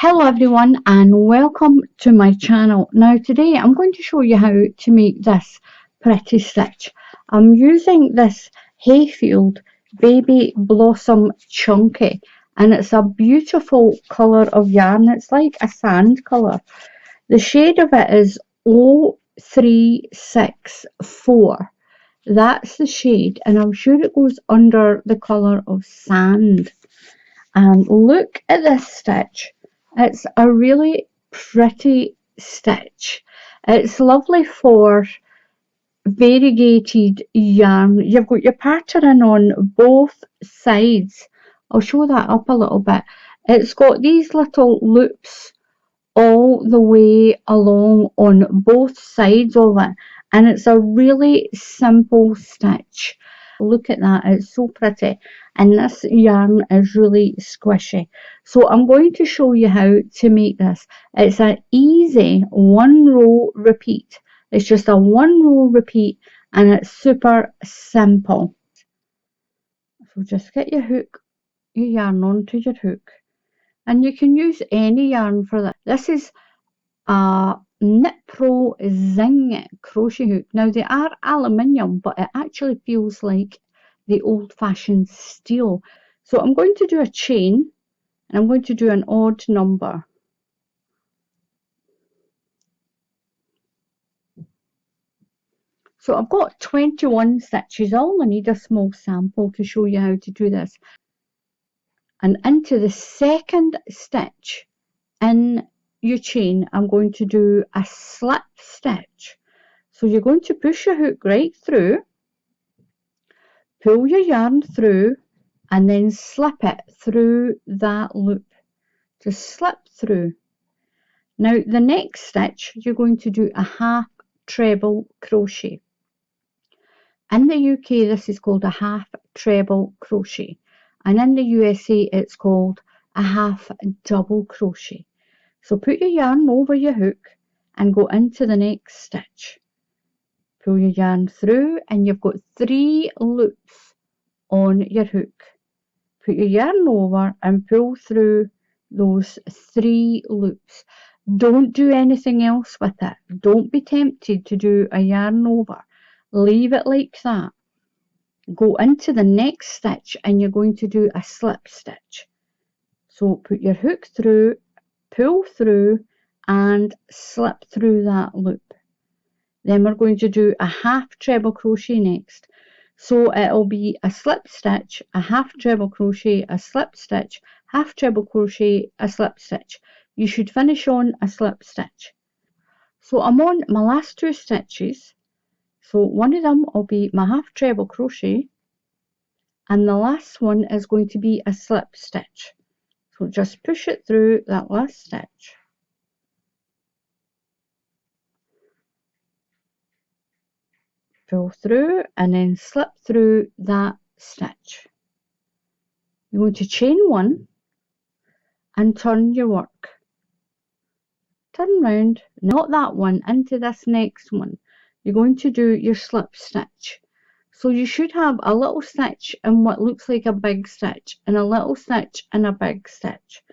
Hello everyone and welcome to my channel. Now today I'm going to show you how to make this pretty stitch. I'm using this Hayfield Baby Blossom Chunky and it's a beautiful colour of yarn. It's like a sand colour. The shade of it is 0364. That's the shade and I'm sure it goes under the colour of sand. And look at this stitch. It's a really pretty stitch. It's lovely for variegated yarn. You've got your pattern on both sides. I'll show that up a little bit. It's got these little loops all the way along on both sides of it, and it's a really simple stitch. Look at that, it's so pretty, and this yarn is really squishy. So I'm going to show you how to make this. It's an easy one row repeat. It's just a one row repeat and it's super simple. So just get your hook, your yarn onto your hook, and you can use any yarn for that. This is a Knit Pro Zing crochet hook. Now they are aluminium, but it actually feels like the old-fashioned steel. So I'm going to do a chain and I'm going to do an odd number. So I've got 21 stitches. I only need a small sample to show you how to do this. And into the second stitch in your chain, I'm going to do a slip stitch. So you're going to push your hook right through, pull your yarn through, and then slip it through that loop. Just slip through. Now the next stitch, you're going to do a half treble crochet. In the UK, this is called a half treble crochet, and in the USA, it's called a half double crochet. So put your yarn over your hook and go into the next stitch. Pull your yarn through and you've got 3 loops on your hook. Put your yarn over and pull through those 3 loops. Don't do anything else with it. Don't be tempted to do a yarn over. Leave it like that. Go into the next stitch and you're going to do a slip stitch. So put your hook through, pull through and slip through that loop. Then we're going to do a half treble crochet next. So it'll be a slip stitch, a half treble crochet, a slip stitch, half treble crochet, a slip stitch. You should finish on a slip stitch. So I'm on my last 2 stitches. So one of them will be my half treble crochet and the last one is going to be a slip stitch. So just push it through that last stitch. Pull through and then slip through that stitch. You're going to chain 1 and turn your work. Turn round, not that one, into this next one. You're going to do your slip stitch. So you should have a little stitch in what looks like a big stitch and a little stitch and a big stitch.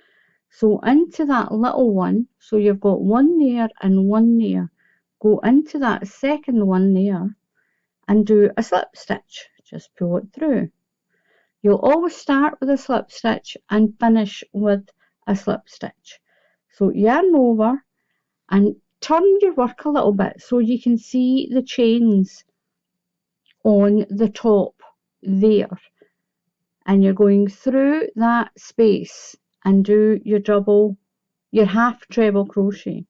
So into that little one, so you've got one there and one there. Go into that second one there and do a slip stitch. Just pull it through. You'll always start with a slip stitch and finish with a slip stitch. So yarn over and turn your work a little bit so you can see the chains on the top there. And you're going through that space and do your double, your half treble crochet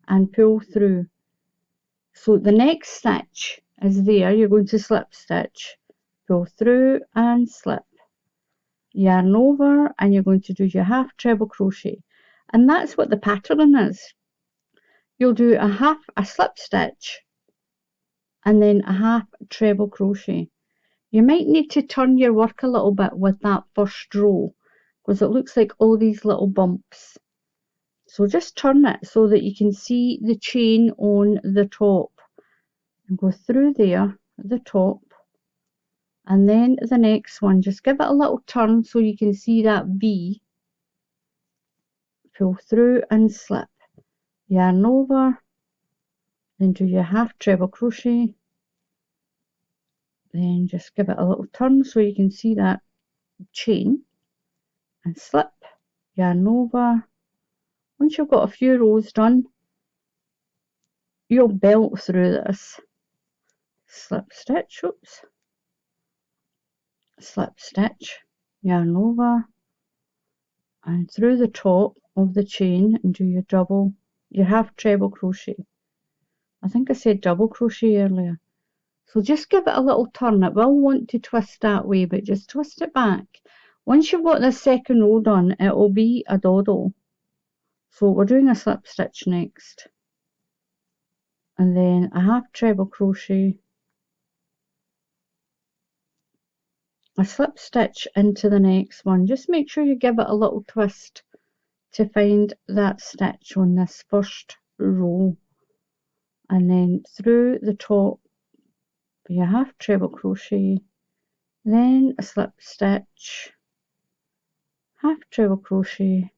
and pull through. So the next stitch is there, you're going to slip stitch, pull through and slip, yarn over and you're going to do your half treble crochet, and that's what the pattern is. You'll do a slip stitch and then a half treble crochet. You might need to turn your work a little bit with that first row because it looks like all these little bumps. So just turn it so that you can see the chain on the top. And go through there at the top and then the next one, just give it a little turn so you can see that V. pull through and slip, yarn over, then do your half treble crochet, then just give it a little turn so you can see that chain, and slip, yarn over. Once you've got a few rows done, you'll belt through this. Slip stitch, oops, slip stitch, yarn over, and through the top of the chain and do your half treble crochet. I think I said double crochet earlier. So just give it a little turn. It will want to twist that way, but just twist it back. Once you've got this second row done, it will be a doddle. So we're doing a slip stitch next. And then a half treble crochet, a slip stitch into the next one. Just make sure you give it a little twist to find that stitch on this first row. And then through the top, your half treble crochet, then a slip stitch, half treble crochet,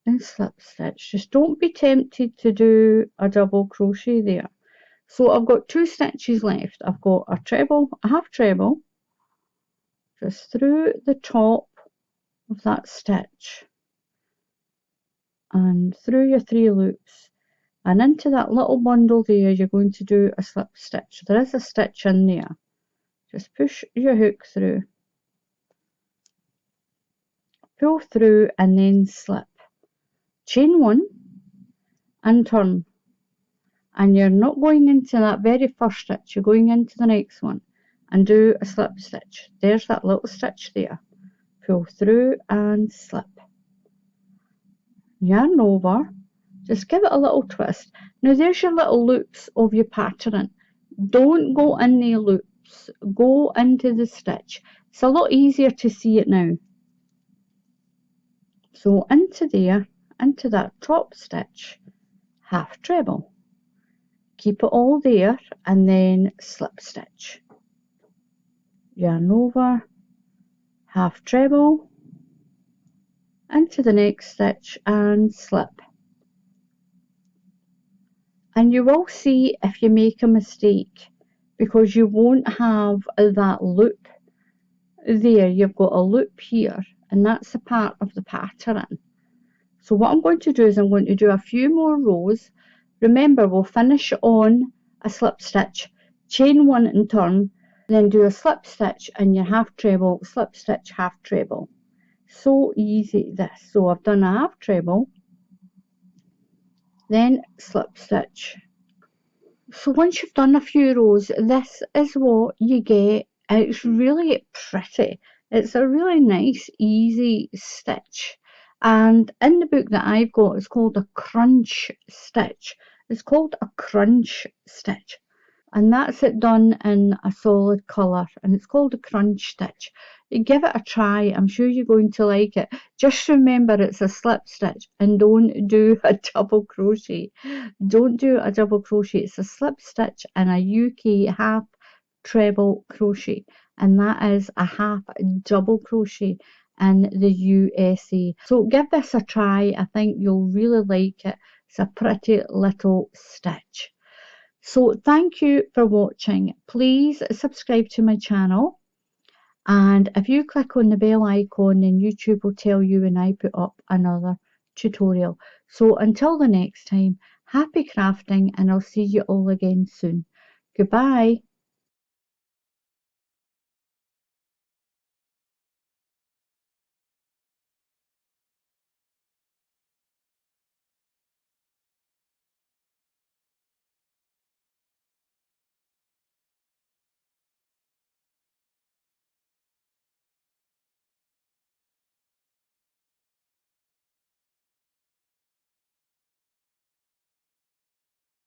then slip stitch. Just don't be tempted to do a double crochet there. So I've got 2 stitches left. I've got a treble, a half treble, just through the top of that stitch and through your 3 loops, and into that little bundle there you're going to do a slip stitch. There is a stitch in there. Just push your hook through, pull through, and then slip. Chain 1 and turn. And you're not going into that very first stitch, you're going into the next one and do a slip stitch. There's that little stitch there. Pull through and slip. Yarn over, just give it a little twist. Now there's your little loops of your pattern. Don't go in the loops, go into the stitch. It's a lot easier to see it now. So into there, into that top stitch, half treble. Keep it all there and then slip stitch. Yarn over, half treble, into the next stitch and slip. And you will see if you make a mistake because you won't have that loop there. You've got a loop here and that's a part of the pattern. So what I'm going to do is I'm going to do a few more rows. Remember, we'll finish on a slip stitch, chain 1 and turn, then do a slip stitch and your half treble, slip stitch, half treble. So easy this. So I've done a half treble, then slip stitch. So once you've done a few rows, this is what you get. It's really pretty. It's a really nice, easy stitch. And in the book that I've got, it's called a crunch stitch. It's called a crunch stitch. And that's it done in a solid colour. And it's called a crunch stitch. Give it a try. I'm sure you're going to like it. Just remember it's a slip stitch and don't do a double crochet. Don't do a double crochet. It's a slip stitch and a UK half treble crochet. And that is a half double crochet in the USA. So give this a try. I think you'll really like it. It's a pretty little stitch. So thank you for watching. Please subscribe to my channel. And if you click on the bell icon, then YouTube will tell you when I put up another tutorial. So until the next time, happy crafting and I'll see you all again soon. Goodbye.